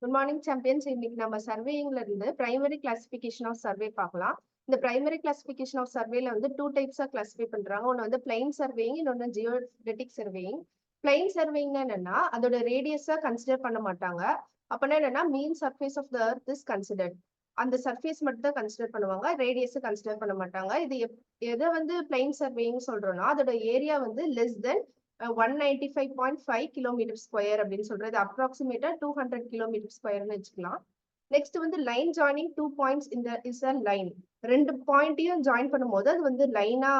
Good morning champions. இன்னைக்கு நம்ம சர்வேயிங்ல இருந்து பிரைமரி கிளாசிபிகேஷன் ஆஃப் சர்வே பார்க்கலாம். இந்த பிரைமரி கிளாசிபிகேஷன் ஆஃப் சர்வேல வந்து 2 டைப்ஸா கிளாசிஃபை பண்றாங்க. ஒன்னு வந்து பிளைன் சர்வேயிங், இன்னொன்னு ஜியோடெட்டிக் சர்வேயிங். பிளைன் சர்வேயிங்னா என்னன்னா அதோட ரேடியஸா கன்சிடர் பண்ண மாட்டாங்க. அப்பனா என்னன்னா mean surface of the earth is considered. அந்த சர்ஃபேஸ் மட்டும் தான் கன்சிடர் பண்ணுவாங்க, ரேடியஸ் கன்சிடர் பண்ண மாட்டாங்க. இது எதை வந்து பிளைன் சர்வேயிங் சொல்றோம்னா அதோட ஏரியா வந்து லெஸ் தென் 195.5 கிலோமீட்டர் ஸ்கொயர் அப்படின்னு சொல்றது. அப்ராக்சிமேட்டா 200 கிலோமீட்டர் ஸ்கொயர்னு வச்சுக்கலாம். நெக்ஸ்ட் வந்து லைன் ஜாயினிங் 2 பாயிண்ட்ஸ் இந்த இஸ் அ லைன். 2 பாயிண்ட்டையும் ஜாயின் பண்ணும்போது அது வந்து லைனா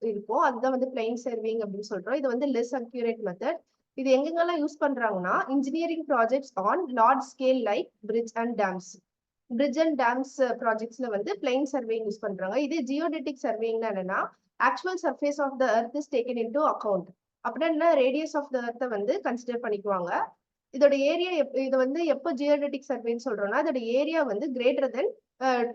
இருக்கும். அதுதான் வந்து பிளைன் சர்வேயிங் அப்படின்னு சொல்றோம். இது வந்து லெஸ் அக்யூரேட் மெத்தட். இது எங்கெங்கெல்லாம் யூஸ் பண்றாங்கன்னா engineering projects on large scale like bridge and dams. Bridge and dams ப்ராஜெக்ட்ஸ்ல வந்து பிளைன் சர்வேயிங் யூஸ் பண்றாங்க. இது ஜியோடெட்டிக் சர்வேயிங்னா என்னன்னா actual surface of the earth is taken into account. அப்படின்னா ரேடியஸ் ஆஃப் த எர்த்தை வந்து கன்சிடர் பண்ணிக்குவாங்க. இதோட ஏரியா இது வந்து எப்போ ஜியோடெட்டிக் சர்வேன்னு சொல்றோம்னா இதோட ஏரியா வந்து கிரேட்டர் தென்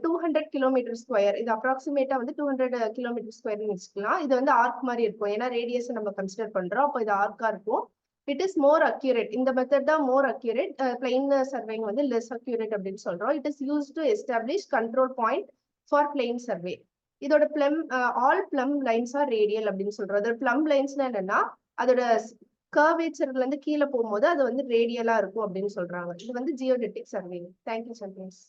200 கிலோமீட்டர் ஸ்கொயர். இது அப்ராக்சிமேட்டா வந்து 200 கிலோமீட்டர் ஸ்கொயர்னு வச்சுக்கலாம். இது வந்து ஆர்க் மாதிரி இருக்கும், ஏன்னா ரேடியஸ் நம்ம கன்சிடர் பண்றோம், அப்போ இது ஆர்க்கா இருக்கும். It is more accurate. இந்த மெத்தட் தான் மோர் அக்யூரேட். பிளைன் சர்வேயிங் வந்து லெஸ் அக்யூரேட் அப்படின்னு சொல்றோம். It is use to establish control point for plane survey. இதோட all plumb lines are radial அப்படின்னு சொல்றோம். அதோட பிளம் லைன்ஸ்னா என்னன்னா அதோட கர்வேச்சர்ல இருந்து கீழே போகும்போது அது வந்து ரேடியலா இருக்கும் அப்படின்னு சொல்றாங்க. இது வந்து ஜியோடெட்டிக் சர்வே. Thank you services.